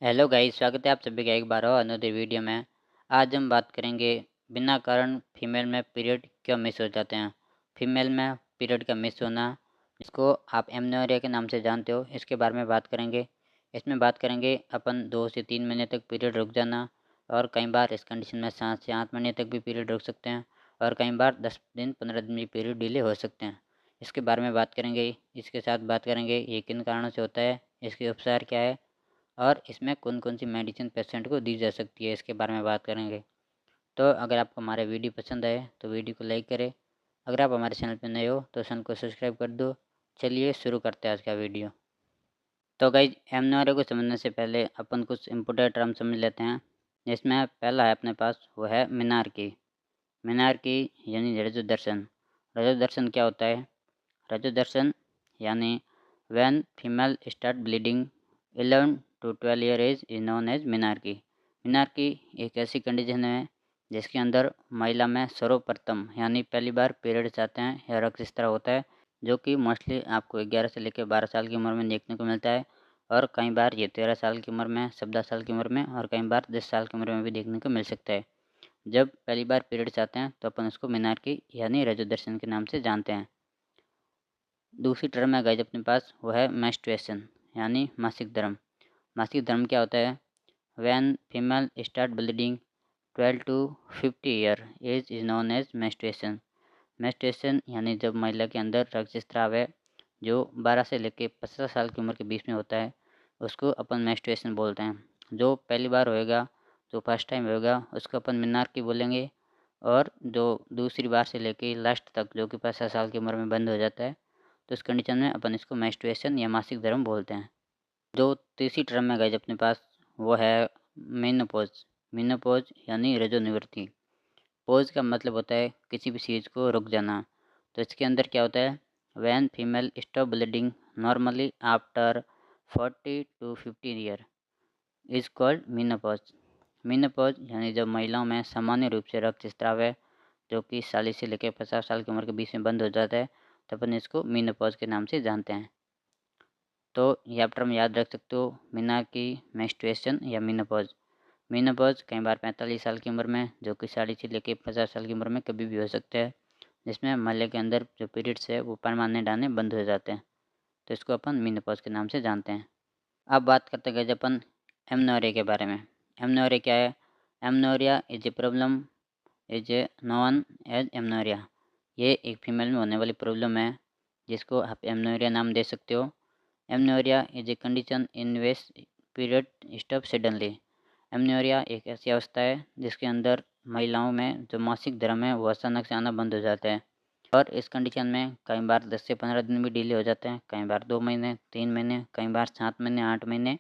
Hello guys, स्वागत है आप सभी का एक बार और अनदर वीडियो में। आज हम बात करेंगे बिना कारण फीमेल में पीरियड क्यों मिस हो जाते हैं। फीमेल में पीरियड का मिस होना, इसको आप एमेनोर्या के नाम से जानते हो, इसके बारे में बात करेंगे। इसमें बात करेंगे अपन 2 से 3 महीने तक पीरियड रुक जाना, और कई बार इस कंडीशन में 7 से 8 महीने तक भी पीरियड रुक सकते हैं, और कई बार 10 दिन 15 दिन भी पीरियड डिले हो सकते हैं। इसके बारे में बात करेंगे। इसके साथ बात करेंगे ये किन कारणों से होता है, इसके उपचार क्या है, और इसमें कौन कौन सी मेडिसिन पेशेंट को दी जा सकती है, इसके बारे में बात करेंगे। तो अगर आपको हमारा वीडियो पसंद आए तो वीडियो को लाइक करें। अगर आप हमारे चैनल पर नए हो तो चैनल को सब्सक्राइब कर दो। चलिए शुरू करते हैं आज का वीडियो। तो गाइज, एमनोरे को समझने से पहले अपन कुछ इम्पोर्टेंट टर्म समझ लेते हैं। जिसमें पहला है अपने पास, वो है मिनार्की। मिनार्की यानी रजो दर्शन। रजो दर्शन क्या होता है? रजो दर्शन यानी when female start bleeding 11 to 12 year age is known as menarche. Menarche एक ऐसी कंडीशन है जिसके अंदर महिला में सर्वप्रथम यानी पहली बार पीरियड्स आते हैं या रक्तस्राव होता है, जो कि मोस्टली आपको 11 से लेकर 12 साल की उम्र में देखने को मिलता है। और कई बार ये 13 साल की उम्र में, 14 साल की उम्र में, और कई बार 10 साल की उम्र में भी देखने को मिल सकता है। जब पहली बार पीरियड्स आते हैं तो अपन उसको मिनार्की यानी रजो दर्शन के नाम से जानते हैं। दूसरी टर्म है गाइज अपने पास, वो है मेंस्ट्रुएशन यानी मासिक धर्म। मासिक धर्म क्या होता है? When female start bleeding 12 to 50 year age is known as menstruation. Menstruation यानी जब महिला के अंदर रक्तस्राव है, जो 12 से लेकर 50 साल की उम्र के बीच में होता है, उसको अपन मेंस्ट्रुएशन बोलते हैं। जो पहली बार होएगा, जो फर्स्ट टाइम होएगा, उसको अपन मिनार्की बोलेंगे। और जो दूसरी बार से लेके लास्ट तक, जो कि 50 साल की उम्र में बंद हो जाता है, तो इस कंडीशन में अपन इसको मेंस्ट्रुएशन या मासिक धर्म बोलते हैं। जो तीसरी टर्म है गाइज अपने पास, वो है मेनोपॉज। मेनोपॉज यानी रजोनिवृत्ति। पॉज का मतलब होता है किसी भी चीज़ को रुक जाना। तो इसके अंदर क्या होता है? When female stop bleeding normally after 40 to 50 year is called menopause. Menopause यानी जब महिलाओं में सामान्य रूप से रक्तस्राव है, जो कि 40 से लेकर 50 साल की उम्र के बीच में बंद हो जाता है, तो अपन इसको मेनोपॉज के नाम से जानते हैं। तो ये आप टर्म याद रख सकते हो, मेनार्की, मेंस्ट्रुएशन या मेनोपॉज। मेनोपॉज कई बार 45 साल की उम्र में, जो कि 40 से लेकर 50 साल की उम्र में कभी भी हो सकता है, जिसमें महिला के अंदर जो पीरियड्स है वो परमानेंट आने बंद हो जाते हैं। तो इसको अपन मेनोपॉज के नाम से जानते हैं। अब बात करते गए अपन एमनोरिया के बारे में। एमनोरिया क्या है? Amenorrhea is a problem is a known as amenorrhea. ये एक फीमेल में होने वाली प्रॉब्लम है, जिसको आप एमनोरिया नाम दे सकते हो। Amenorrhoea is a condition in which period stop suddenly. Amenorrhoea एक ऐसी अवस्था है जिसके अंदर महिलाओं में जो मासिक धर्म है वो अचानक से आना बंद हो जाता है। और इस कंडीशन में कई बार 10 से 15 दिन भी डिले हो जाते हैं, कई बार 2 महीने, 3 महीने, कई बार 7 महीने, 8 महीने,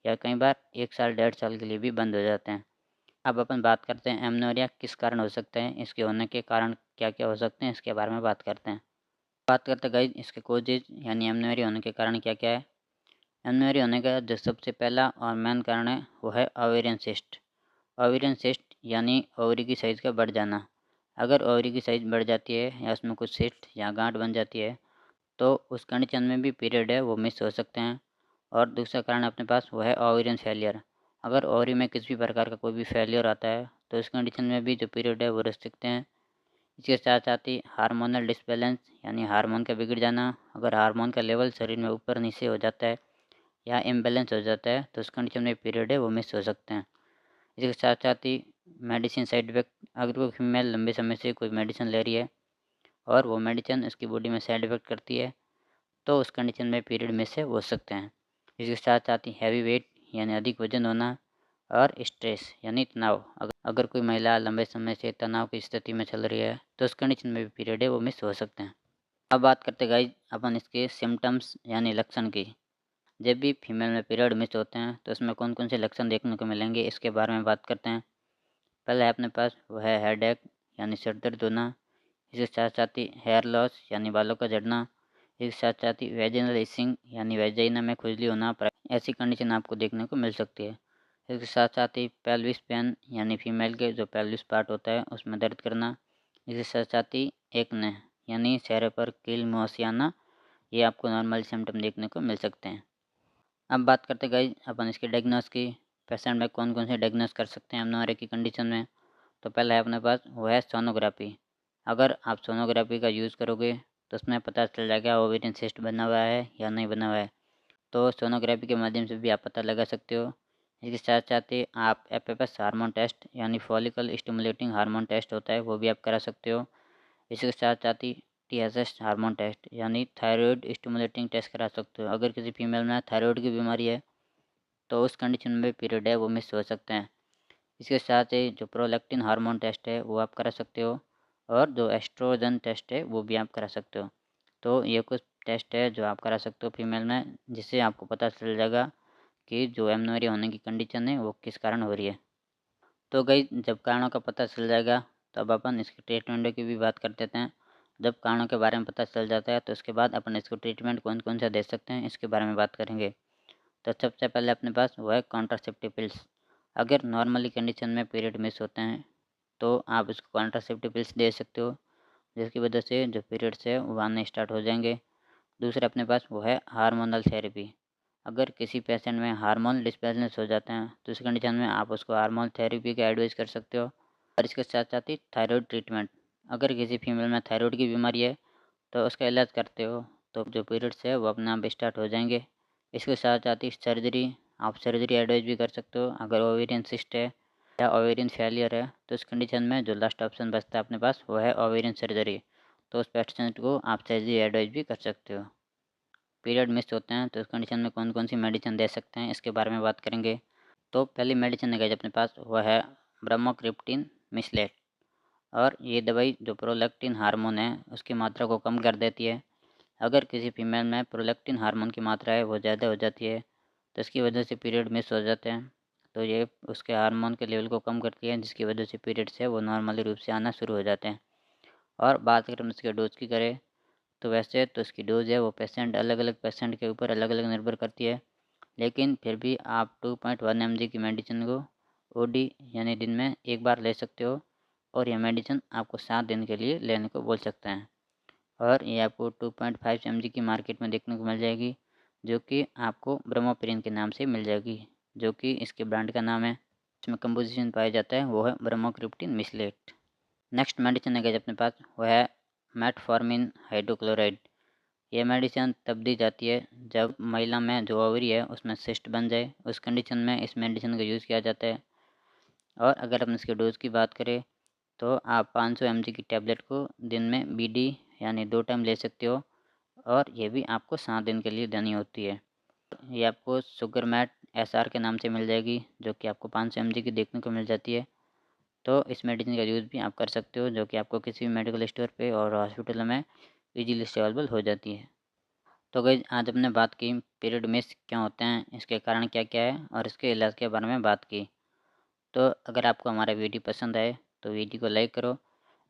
या कई बार 1 साल 1.5 साल के लिए भी बंद हो जाते हैं। अब अपन बात करते हैं एमनोरिया किस कारण हो सकता है, इसके होने के कारण क्या क्या हो सकते हैं, इसके बारे में बात करते हैं। बात करते हैं गाइस इसके कोजेज यानी एमनोरिया होने के कारण क्या क्या है। एमनोरिया होने का जो सबसे पहला और मेन कारण है वो है ओवेरियन सिस्ट। ओवेरियन सिस्ट यानी ओवरी की साइज़ का बढ़ जाना। अगर ओवरी की साइज़ बढ़ जाती है या उसमें कुछ सिस्ट या गांठ बन जाती है, तो उस कंडीशन में भी पीरियड है वो मिस हो सकते हैं। और दूसरा कारण अपने पास वो है ओवेरियन फेलियर। अगर ओवरी में किसी भी प्रकार का कोई भी फेलियर आता है, तो इस कंडीशन में भी जो पीरियड है वो रुक सकते हैं। इसके साथ साथ ही हार्मोनल डिसबैलेंस यानी हार्मोन का बिगड़ जाना। अगर हार्मोन का लेवल शरीर में ऊपर नीचे हो जाता है या इम्बैलेंस हो जाता है, तो उस कंडीशन में पीरियड है वो मिस हो सकते हैं। इसके साथ साथ ही मेडिसिन साइड इफ़ेक्ट। अगर कोई फीमेल लंबे समय से कोई मेडिसिन ले रही है और वो मेडिसिन उसकी बॉडी में साइड इफ़ेक्ट करती है, तो उस कंडीशन में पीरियड मिस है हो सकते हैं। इसके साथ साथ ही हैवी वेट यानी अधिक वजन होना, और स्ट्रेस यानी तनाव। अगर कोई महिला लंबे समय से तनाव की स्थिति में चल रही है, तो उस कंडीशन में भी पीरियड है वो मिस हो सकते हैं। अब बात करते गाइज अपन इसके सिम्टम्स यानी लक्षण की। जब भी फीमेल में पीरियड मिस होते हैं तो उसमें कौन कौन से लक्षण देखने को मिलेंगे, इसके बारे में बात करते हैं। पहला है अपने पास वो है हेडेक यानी सर दर्द होना। इसके साथ साथ ही हेयर लॉस यानी बालों का झड़ना। इसके साथ साथ ही वेजिनल इचिंग यानी वेजाइना में खुजली होना। ऐसी कंडीशन आपको देखने को मिल सकती है। इसके साथ साथ ही पेल्विस पेन यानी फीमेल के जो पेल्विस पार्ट होता है उसमें दर्द करना। इसके साथ साथ ही एक्ने यानी चेहरे पर कील मुहासे आना। ये आपको नॉर्मल सिम्टम देखने को मिल सकते हैं। अब बात करते गाइज अपन इसके डायग्नोस की। पेशेंट में कौन कौन से डायग्नोस कर सकते हैं एमनोरी की कंडीशन में। तो पहला है अपने पास वो है सोनोग्राफी। अगर आप सोनोग्राफी का यूज़ करोगे तो उसमें पता चल जाएगा ओवेरियन सिस्ट बना हुआ है या नहीं बना हुआ है। तो सोनोग्राफी के माध्यम से भी आप पता लगा सकते हो। इसके साथ साथ ही आप एफएफएस हार्मोन टेस्ट यानी फॉलिकल स्टिमुलेटिंग हार्मोन टेस्ट होता है, वो भी आप करा सकते हो। इसके साथ साथ ही टीएसएच हार्मोन टेस्ट यानी थायराइड स्टिमुलेटिंग टेस्ट करा सकते हो। अगर किसी फीमेल में थायराइड की बीमारी है तो उस कंडीशन में पीरियड है वो मिस हो सकते हैं। इसके साथ ही जो प्रोलैक्टिन हार्मोन टेस्ट है वो आप करा सकते हो, और जो एस्ट्रोजन टेस्ट है वो भी आप करा सकते हो। तो ये कुछ टेस्ट है जो आप करा सकते हो फीमेल में, जिससे आपको पता चल जाएगा कि जो एमनोरी होने की कंडीशन है वो किस कारण हो रही है। तो गाइस जब कारणों का पता चल जाएगा तब अपन इसके ट्रीटमेंट की भी बात कर देते हैं। जब कारणों के बारे में पता चल जाता है तो उसके बाद अपन इसको ट्रीटमेंट कौन कौन सा दे सकते हैं इसके बारे में बात करेंगे। तो सबसे पहले अपने पास वो है कॉन्ट्रासेप्टिव पिल्स। अगर नॉर्मली कंडीशन में पीरियड मिस होते हैं तो आप इसको कॉन्ट्रासेप्टिव पिल्स दे सकते हो, जिसकी वजह से जो पीरियड्स है वो आने स्टार्ट हो जाएंगे। दूसरा अपने पास वो है हार्मोनल थेरेपी। अगर किसी पेशेंट में हार्मोन डिसबैलेंस हो जाते हैं तो इस कंडीशन में आप उसको हार्मोन थेरेपी का एडवाइस कर सकते हो। और इसके साथ साथ ही थायराइड ट्रीटमेंट। अगर किसी फीमेल में थायराइड की बीमारी है तो उसका इलाज करते हो तो जो पीरियड्स है वो अपने आप स्टार्ट हो जाएंगे। इसके साथ साथ ही सर्जरी, आप सर्जरी एडवाइस भी कर सकते हो। अगर ओवेरियन सिस्ट है या ओवेरियन फेलियर है तो इस कंडीशन में जो लास्ट ऑप्शन बचता है अपने पास वो है ओवेरियन सर्जरी। तो उस पेशेंट को आप सर्जरी एडवाइस भी कर सकते हो। पीरियड मिस होते हैं तो इस कंडीशन में कौन कौन सी मेडिसिन दे सकते हैं इसके बारे में बात करेंगे। तो पहली मेडिसिन है अपने पास वह है ब्रोमोक्रिप्टिन मिसलेट। और ये दवाई जो प्रोलैक्टिन हार्मोन है उसकी मात्रा को कम कर देती है। अगर किसी फीमेल में प्रोलैक्टिन हार्मोन की मात्रा है वो ज़्यादा हो जाती है तो इसकी वजह से पीरियड मिस हो जाते हैं। तो ये उसके हार्मोन के लेवल को कम करती है, जिसकी वजह से पीरियड्स है वो नॉर्मली रूप से आना शुरू हो जाते हैं। और बात अगर हम इसके डोज की करें तो वैसे तो इसकी डोज है वो पेशेंट अलग अलग पेशेंट के ऊपर अलग अलग निर्भर करती है, लेकिन फिर भी आप 2.1 mg की मेडिसिन को ओडी यानी दिन में एक बार ले सकते हो। और यह मेडिसिन आपको 7 दिन के लिए लेने को बोल सकते हैं। और ये आपको 2.5 mg की मार्केट में देखने को मिल जाएगी, जो कि आपको ब्रोमोपिरिन के नाम से मिल जाएगी, जो कि इसके ब्रांड का नाम है। इसमें कंपोजिशन पाया जाता है वो है ब्रोमोक्रिप्टिन मिसलेट। नेक्स्ट मेडिसिन है अपने पास वो है मेटफॉर्मिन हाइड्रोक्लोराइड। ये मेडिसिन तब दी जाती है जब महिला में जो ओवरी है उसमें सिस्ट बन जाए, उस कंडीशन में इस मेडिसिन का यूज़ किया जाता है। और अगर हम इसके डोज की बात करें तो आप 500 mg की टैबलेट को दिन में बीडी यानी 2 टाइम ले सकते हो, और ये भी आपको 7 दिन के लिए देनी होती है। ये आपको शुगर मैट एसआर के नाम से मिल जाएगी, जो कि आपको 500 mg की देखने को मिल जाती है। तो इस मेडिसिन का यूज़ भी आप कर सकते हो, जो कि आपको किसी भी मेडिकल स्टोर पे और हॉस्पिटल में इजीली अवेलेबल हो जाती है। तो गाइस आज हमने बात की पीरियड मिस क्यों होते हैं, इसके कारण क्या क्या है और इसके इलाज के बारे में बात की। तो अगर आपको हमारा वीडियो पसंद आए तो वीडियो को लाइक करो,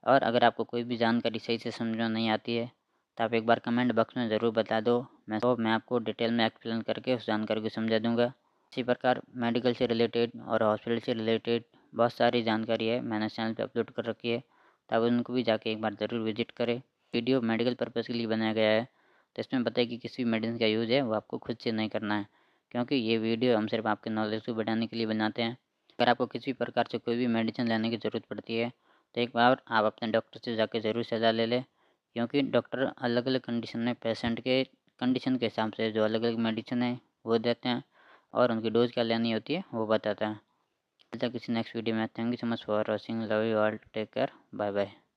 और अगर आपको कोई भी जानकारी सही से समझ में नहीं आती है तो आप एक बार कमेंट बॉक्स में ज़रूर बता दो। मैं आपको डिटेल में एक्सप्लेन करके उस जानकारी को समझा दूंगा। इसी प्रकार मेडिकल से रिलेटेड और हॉस्पिटल से रिलेटेड बहुत सारी जानकारी है मैंने चैनल पे अपलोड कर रखी है, तो आप उनको भी जाके एक बार ज़रूर विजिट करें। वीडियो मेडिकल पर्पज़ के लिए बनाया गया है, तो इसमें बताए कि किसी भी मेडिसिन का यूज़ है वो आपको खुद से नहीं करना है, क्योंकि ये वीडियो हम सिर्फ आपके नॉलेज को बढ़ाने के लिए बनाते हैं। अगर आपको किसी प्रकार से कोई भी मेडिसिन लेने की ज़रूरत पड़ती है तो एक बार आप अपने डॉक्टर से जाकर ज़रूर सलाह ले लें, क्योंकि डॉक्टर अलग अलग कंडीशन में पेशेंट के कंडीशन के हिसाब से जो अलग अलग मेडिसिन है वो देते हैं, और उनकी डोज क्या लेनी होती है वो बताता है। मिलते हैं किसी नेक्स्ट वीडियो में। Thank you so much for watching. Love you all, take care, bye bye.